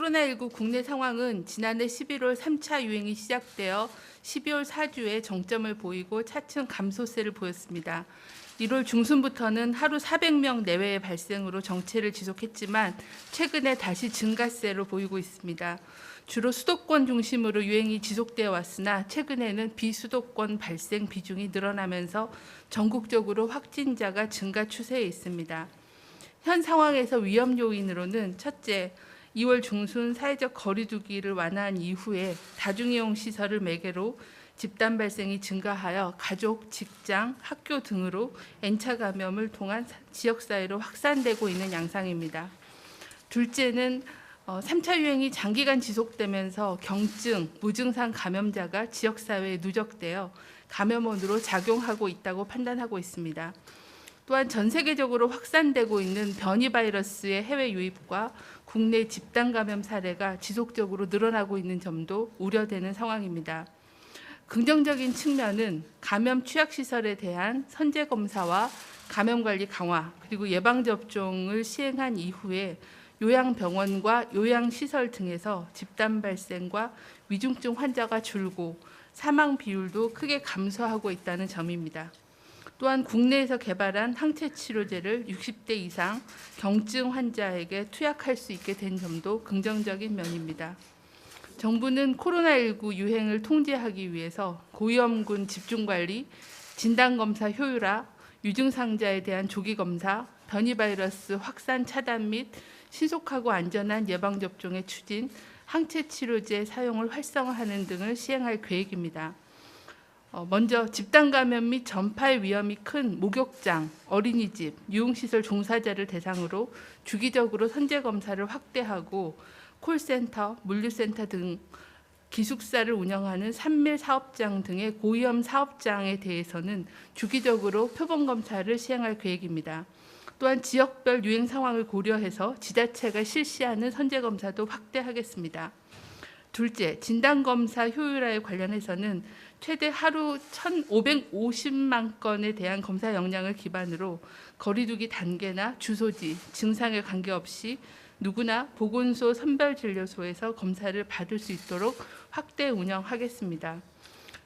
코로나19 국내 상황은 지난해 11월 3차 유행이 시작되어 12월 4주에 정점을 보이고 차츰 감소세를 보였습니다. 1월 중순부터는 하루 400명 내외의 발생으로 정체를 지속했지만 최근에 다시 증가세로 보이고 있습니다. 주로 수도권 중심으로 유행이 지속되어 왔으나 최근에는 비수도권 발생 비중이 늘어나면서 전국적으로 확진자가 증가 추세에 있습니다. 현 상황에서 위험 요인으로는 첫째, 2월 중순 사회적 거리 두기를 완화한 이후에 다중이용 시설을 매개로 집단 발생이 증가하여 가족, 직장, 학교 등으로 N차 감염을 통한 지역사회로 확산되고 있는 양상입니다. 둘째는 3차 유행이 장기간 지속되면서 경증, 무증상 감염자가 지역사회에 누적되어 감염원으로 작용하고 있다고 판단하고 있습니다. 또한 전 세계적으로 확산되고 있는 변이 바이러스의 해외 유입과 국내 집단 감염 사례가 지속적으로 늘어나고 있는 점도 우려되는 상황입니다. 긍정적인 측면은 감염 취약시설에 대한 선제 검사와 감염관리 강화 그리고 예방접종을 시행한 이후에 요양병원과 요양시설 등에서 집단 발생과 위중증 환자가 줄고 사망 비율도 크게 감소하고 있다는 점입니다. 또한 국내에서 개발한 항체 치료제를 60대 이상 경증 환자에게 투약할 수 있게 된 점도 긍정적인 면입니다. 정부는 코로나19 유행을 통제하기 위해서 고위험군 집중관리, 진단검사 효율화, 유증상자에 대한 조기검사, 변이바이러스 확산 차단 및 신속하고 안전한 예방접종의 추진, 항체 치료제 사용을 활성화하는 등을 시행할 계획입니다. 먼저 집단 감염 및 전파의 위험이 큰 목욕장, 어린이집, 유흥시설 종사자를 대상으로 주기적으로 선제 검사를 확대하고 콜센터, 물류센터 등 기숙사를 운영하는 산밀 사업장 등의 고위험 사업장에 대해서는 주기적으로 표본 검사를 시행할 계획입니다. 또한 지역별 유행 상황을 고려해서 지자체가 실시하는 선제 검사도 확대하겠습니다. 둘째, 진단검사 효율화에 관련해서는 최대 하루 1,550만 건에 대한 검사 역량을 기반으로 거리두기 단계나 주소지, 증상에 관계없이 누구나 보건소 선별진료소에서 검사를 받을 수 있도록 확대 운영하겠습니다.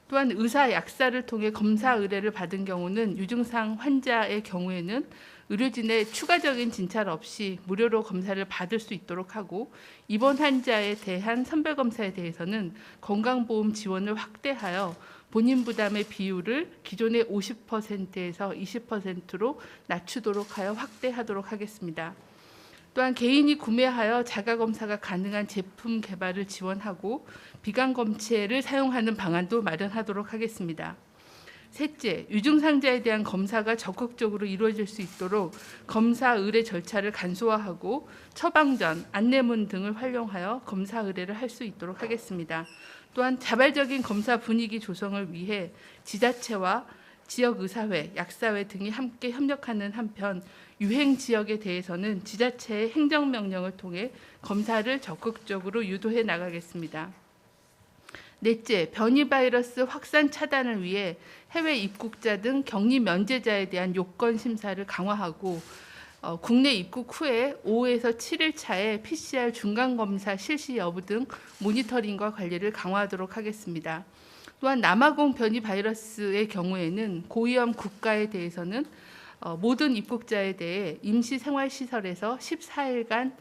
또한 의사 약사를 통해 검사 의뢰를 받은 경우는 유증상 환자의 경우에는 의료진의 추가적인 진찰 없이 무료로 검사를 받을 수 있도록 하고 입원 환자에 대한 선별검사에 대해서는 건강보험 지원을 확대하여 본인 부담의 비율을 기존의 50%에서 20%로 낮추도록 하여 확대하도록 하겠습니다. 또한 개인이 구매하여 자가검사가 가능한 제품 개발을 지원하고 비강검체를 사용하는 방안도 마련하도록 하겠습니다. 셋째, 유증상자에 대한 검사가 적극적으로 이루어질 수 있도록 검사 의뢰 절차를 간소화하고 처방 전, 안내문 등을 활용하여 검사 의뢰를 할 수 있도록 하겠습니다. 또한 자발적인 검사 분위기 조성을 위해 지자체와 지역의사회, 약사회 등이 함께 협력하는 한편 유행 지역에 대해서는 지자체의 행정명령을 통해 검사를 적극적으로 유도해 나가겠습니다. 넷째, 변이 바이러스 확산 차단을 위해 해외 입국자 등 격리 면제자에 대한 요건 심사를 강화하고 국내 입국 후에 5에서 7일 차에 PCR 중간검사 실시 여부 등 모니터링과 관리를 강화하도록 하겠습니다. 또한 남아공 변이 바이러스의 경우에는 고위험 국가에 대해서는 모든 입국자에 대해 임시생활시설에서 14일간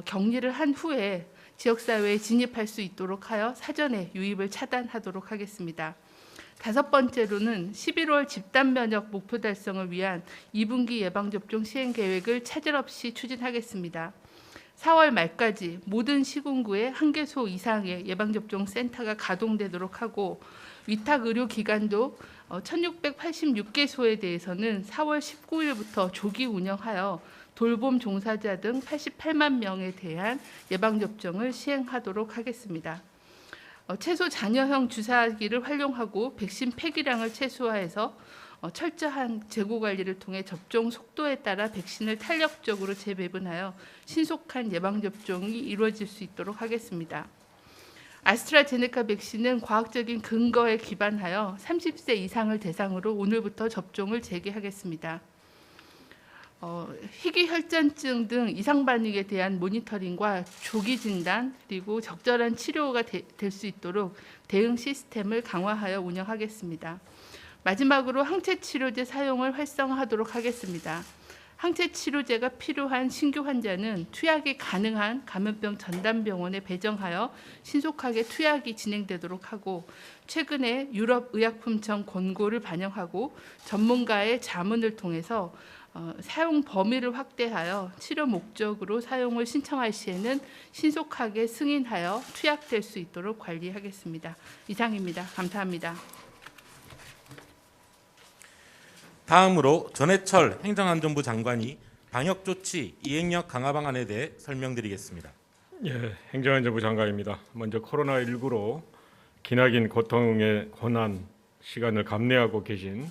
격리를 한 후에 지역사회에 진입할 수 있도록 하여 사전에 유입을 차단하도록 하겠습니다. 다섯 번째로는 11월 집단면역 목표 달성을 위한 2분기 예방접종 시행 계획을 차질 없이 추진하겠습니다. 4월 말까지 모든 시군구에 1개소 이상의 예방접종 센터가 가동되도록 하고 위탁 의료기관도 1686개소에 대해서는 4월 19일부터 조기 운영하여 돌봄 종사자 등 88만 명에 대한 예방접종을 시행하도록 하겠습니다. 최소 잔여형 주사기를 활용하고 백신 폐기량을 최소화해서 철저한 재고 관리를 통해 접종 속도에 따라 백신을 탄력적으로 재배분하여 신속한 예방접종이 이루어질 수 있도록 하겠습니다. 아스트라제네카 백신은 과학적인 근거에 기반하여 30세 이상을 대상으로 오늘부터 접종을 재개하겠습니다. 희귀혈전증 등 이상 반응에 대한 모니터링과 조기 진단 그리고 적절한 치료가 될 수 있도록 대응 시스템을 강화하여 운영하겠습니다. 마지막으로 항체 치료제 사용을 활성화하도록 하겠습니다. 항체 치료제가 필요한 신규 환자는 투약이 가능한 감염병 전담병원에 배정하여 신속하게 투약이 진행되도록 하고, 최근에 유럽의약품청 권고를 반영하고 전문가의 자문을 통해서 사용 범위를 확대하여 치료 목적으로 사용을 신청할 시에는 신속하게 승인하여 투약될 수 있도록 관리하겠습니다. 이상입니다. 감사합니다. 다음으로 전해철 행정안전부 장관이 방역조치 이행력 강화 방안에 대해 설명드리겠습니다. 예, 행정안전부 장관입니다. 먼저 코로나19로 기나긴 고통의 고난 시간을 감내하고 계신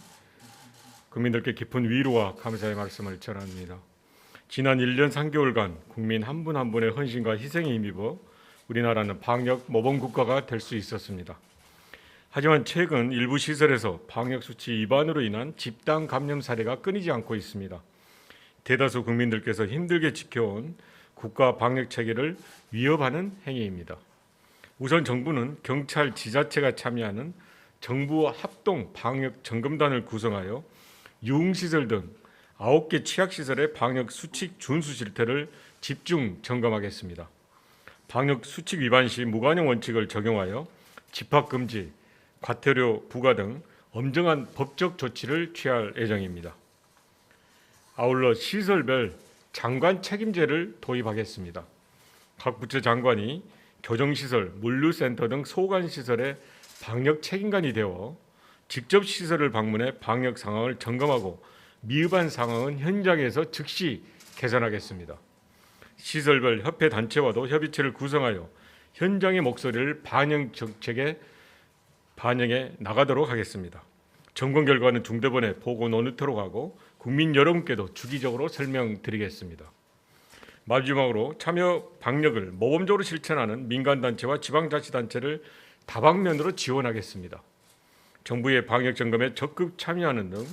국민들께 깊은 위로와 감사의 말씀을 전합니다. 지난 1년 3개월간 국민 한 분 한 분의 헌신과 희생에 힘입어 우리나라는 방역 모범 국가가 될 수 있었습니다. 하지만 최근 일부 시설에서 방역수치 위반으로 인한 집단 감염 사례가 끊이지 않고 있습니다. 대다수 국민들께서 힘들게 지켜온 국가 방역 체계를 위협하는 행위입니다. 우선 정부는 경찰, 지자체가 참여하는 정부 합동 방역 점검단을 구성하여 유흥시설 등 9개 취약시설의 방역 수칙 준수 실태를 집중 점검하겠습니다. 방역 수칙 위반 시 무관용 원칙을 적용하여 집합금지, 과태료 부과 등 엄정한 법적 조치를 취할 예정입니다. 아울러 시설별 장관 책임제를 도입하겠습니다. 각 부처 장관이 교정시설, 물류센터 등 소관시설의 방역 책임관이 되어 직접 시설을 방문해 방역 상황을 점검하고 미흡한 상황은 현장에서 즉시 개선하겠습니다. 시설별 협회 단체와도 협의체를 구성하여 현장의 목소리를 정책에 반영해 나가도록 하겠습니다. 점검 결과는 중대본에 보고 논의토록 하고 국민 여러분께도 주기적으로 설명드리겠습니다. 마지막으로 참여 방역을 모범적으로 실천하는 민간단체와 지방자치단체를 다방면으로 지원하겠습니다. 정부의 방역 점검에 적극 참여하는 등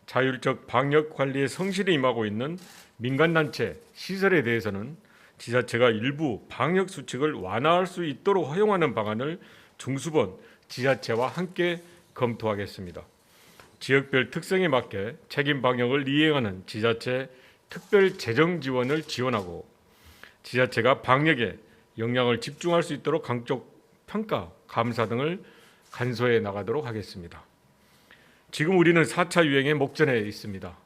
자율적 방역 관리에 성실히 임하고 있는 민간단체, 시설에 대해서는 지자체가 일부 방역 수칙을 완화할 수 있도록 허용하는 방안을 중수본 지자체와 함께 검토하겠습니다. 지역별 특성에 맞게 책임 방역을 이행하는 지자체 특별 재정 지원을 지원하고 지자체가 방역에 역량을 집중할 수 있도록 강적 평가, 감사 등을 간소해 나가도록 하겠습니다. 지금 우리는 4차 유행의 목전에 있습니다.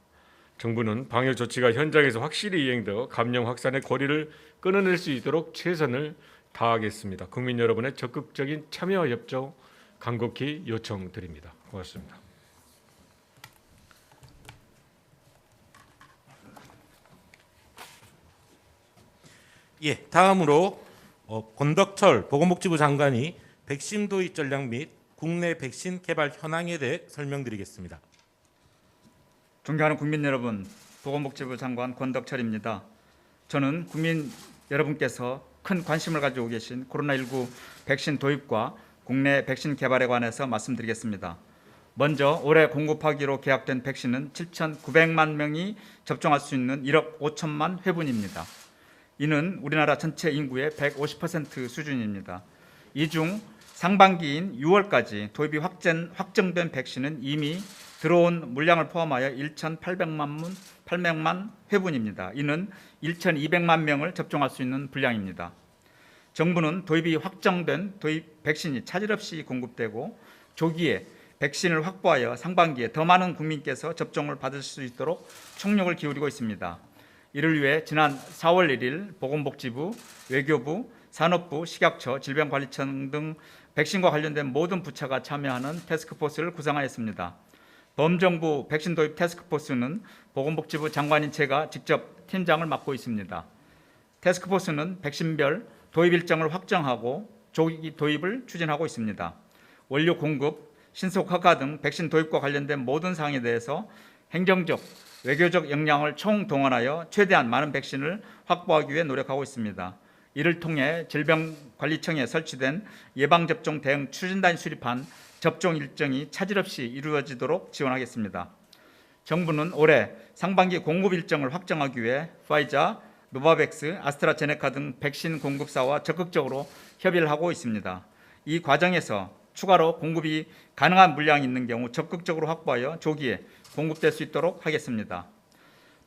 정부는 방역 조치가 현장에서 확실히 이행되어 감염 확산의 고리를 끊어낼 수 있도록 최선을 다하겠습니다. 국민 여러분의 적극적인 참여와 협조 간곡히 요청드립니다. 고맙습니다. 예, 다음으로 권덕철 보건복지부 장관이 백신 도입 전략 및 국내 백신 개발 현황에 대해 설명드리겠습니다. 존경하는 국민 여러분, 보건복지부 장관 권덕철입니다. 저는 국민 여러분께서 큰 관심을 가지고 계신 코로나19 백신 도입과 국내 백신 개발에 관해서 말씀드리겠습니다. 먼저 올해 공급하기로 계약된 백신은 7,900만 명이 접종할 수 있는 1억 5천만 회분입니다. 이는 우리나라 전체 인구의 150% 수준입니다. 이 중 상반기인 6월까지 도입이 확정된 백신은 이미 들어온 물량을 포함하여 1,800만 회분입니다. 이는 1,200만 명을 접종할 수 있는 분량입니다. 정부는 도입이 확정된 도입 백신이 차질 없이 공급되고 조기에 백신을 확보하여 상반기에 더 많은 국민께서 접종을 받을 수 있도록 총력을 기울이고 있습니다. 이를 위해 지난 4월 1일 보건복지부, 외교부, 산업부, 식약처, 질병관리청 등 백신과 관련된 모든 부처가 참여하는 태스크포스를 구성하였습니다. 범정부 백신 도입 태스크포스는 보건복지부 장관인 제가 직접 팀장을 맡고 있습니다. 태스크포스는 백신별 도입 일정을 확정하고 조기 도입을 추진하고 있습니다. 원료 공급, 신속 허가 등 백신 도입과 관련된 모든 사항에 대해서 행정적, 외교적 역량을 총동원하여 최대한 많은 백신을 확보하기 위해 노력하고 있습니다. 이를 통해 질병관리청에 설치된 예방접종 대응 추진단이 수립한 접종 일정이 차질 없이 이루어지도록 지원하겠습니다. 정부는 올해 상반기 공급 일정을 확정하기 위해 파이자, 노바백스, 아스트라제네카 등 백신 공급사와 적극적으로 협의를 하고 있습니다. 이 과정에서 추가로 공급이 가능한 물량이 있는 경우 적극적으로 확보하여 조기에 공급될 수 있도록 하겠습니다.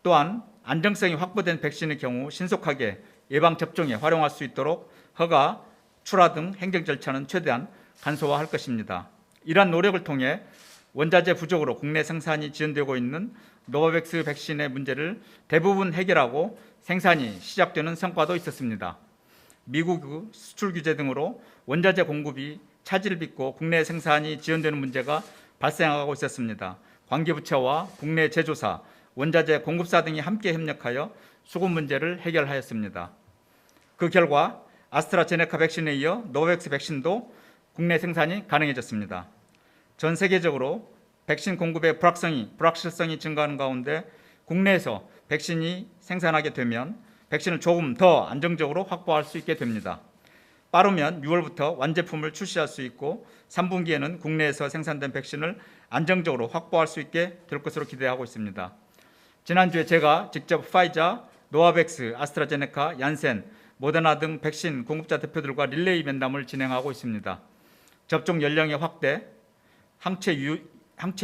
또한 안정성이 확보된 백신의 경우 신속하게 예방접종에 활용할 수 있도록 허가, 출하 등 행정 절차는 최대한 간소화할 것입니다. 이러한 노력을 통해 원자재 부족으로 국내 생산이 지연되고 있는 노바백스 백신의 문제를 대부분 해결하고 생산이 시작되는 성과도 있었습니다. 미국 수출 규제 등으로 원자재 공급이 차질을 빚고 국내 생산이 지연되는 문제가 발생하고 있었습니다. 관계부처와 국내 제조사, 원자재 공급사 등이 함께 협력하여 수급 문제를 해결하였습니다. 그 결과 아스트라제네카 백신에 이어 노바백스 백신도 국내 생산이 가능해졌습니다. 전 세계적으로 백신 공급의 불확실성이 증가하는 가운데 국내에서 백신이 생산하게 되면 백신을 조금 더 안정적으로 확보할 수 있게 됩니다. 빠르면 6월부터 완제품을 출시할 수 있고 3분기에는 국내에서 생산된 백신을 안정적으로 확보할 수 있게 될 것으로 기대하고 있습니다. 지난주에 제가 직접 파이자, 노바백스, 아스트라제네카, 얀센, 모더나 등 백신 공급자 대표들과 릴레이 면담을 진행하고 있습니다. 접종 연령의 확대, 항체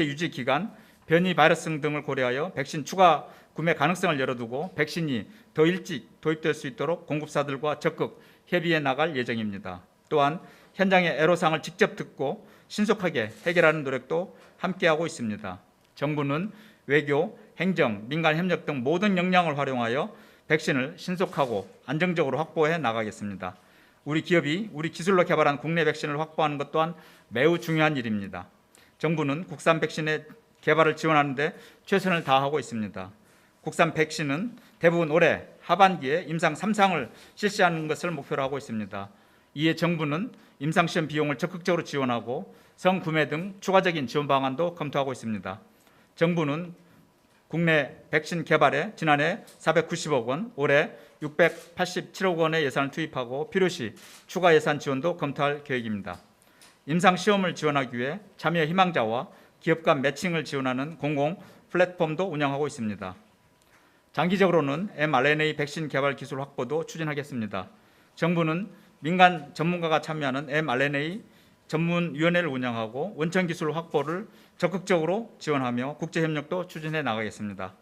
유지 기간, 변이 바이러스 등을 고려하여 백신 추가 구매 가능성을 열어두고 백신이 더 일찍 도입될 수 있도록 공급사들과 적극 협의해 나갈 예정입니다. 또한 현장의 애로사항을 직접 듣고 신속하게 해결하는 노력도 함께하고 있습니다. 정부는 외교, 행정, 민간 협력 등 모든 역량을 활용하여 백신을 신속하고 안정적으로 확보해 나가겠습니다. 우리 기업이 우리 기술로 개발한 국내 백신을 확보하는 것 또한 매우 중요한 일입니다. 정부는 국산 백신의 개발을 지원하는 데 최선을 다하고 있습니다. 국산 백신은 대부분 올해 하반기에 임상 3상을 실시하는 것을 목표로 하고 있습니다. 이에 정부는 임상시험 비용을 적극적으로 지원하고 성구매 등 추가적인 지원 방안도 검토하고 있습니다. 정부는 국내 백신 개발에 지난해 490억 원, 올해 687억 원의 예산을 투입하고 필요시 추가 예산 지원도 검토할 계획입니다. 임상시험을 지원하기 위해 참여 희망자와 기업 간 매칭을 지원하는 공공 플랫폼도 운영하고 있습니다. 장기적으로는 mRNA 백신 개발 기술 확보도 추진하겠습니다. 정부는 민간 전문가가 참여하는 mRNA 전문위원회를 운영하고 원천 기술 확보를 적극적으로 지원하며 국제협력도 추진해 나가겠습니다.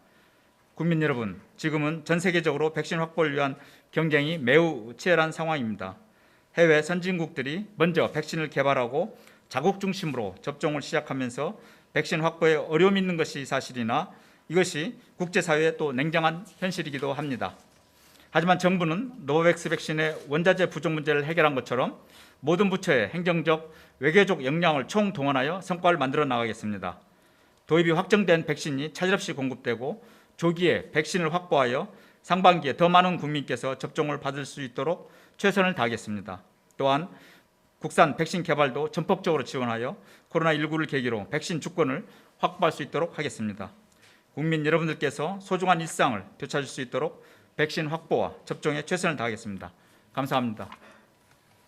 국민 여러분, 지금은 전 세계적으로 백신 확보를 위한 경쟁이 매우 치열한 상황입니다. 해외 선진국들이 먼저 백신을 개발하고 자국 중심으로 접종을 시작하면서 백신 확보에 어려움이 있는 것이 사실이나 이것이 국제사회의 또 냉정한 현실이기도 합니다. 하지만 정부는 노바백스 백신의 원자재 부족 문제를 해결한 것처럼 모든 부처의 행정적, 외교적 역량을 총동원하여 성과를 만들어 나가겠습니다. 도입이 확정된 백신이 차질없이 공급되고 조기에 백신을 확보하여 상반기에 더 많은 국민께서 접종을 받을 수 있도록 최선을 다하겠습니다. 또한 국산 백신 개발도 전폭적으로 지원하여 코로나19를 계기로 백신 주권을 확보할 수 있도록 하겠습니다. 국민 여러분들께서 소중한 일상을 되찾을 수 있도록 백신 확보와 접종에 최선을 다하겠습니다. 감사합니다.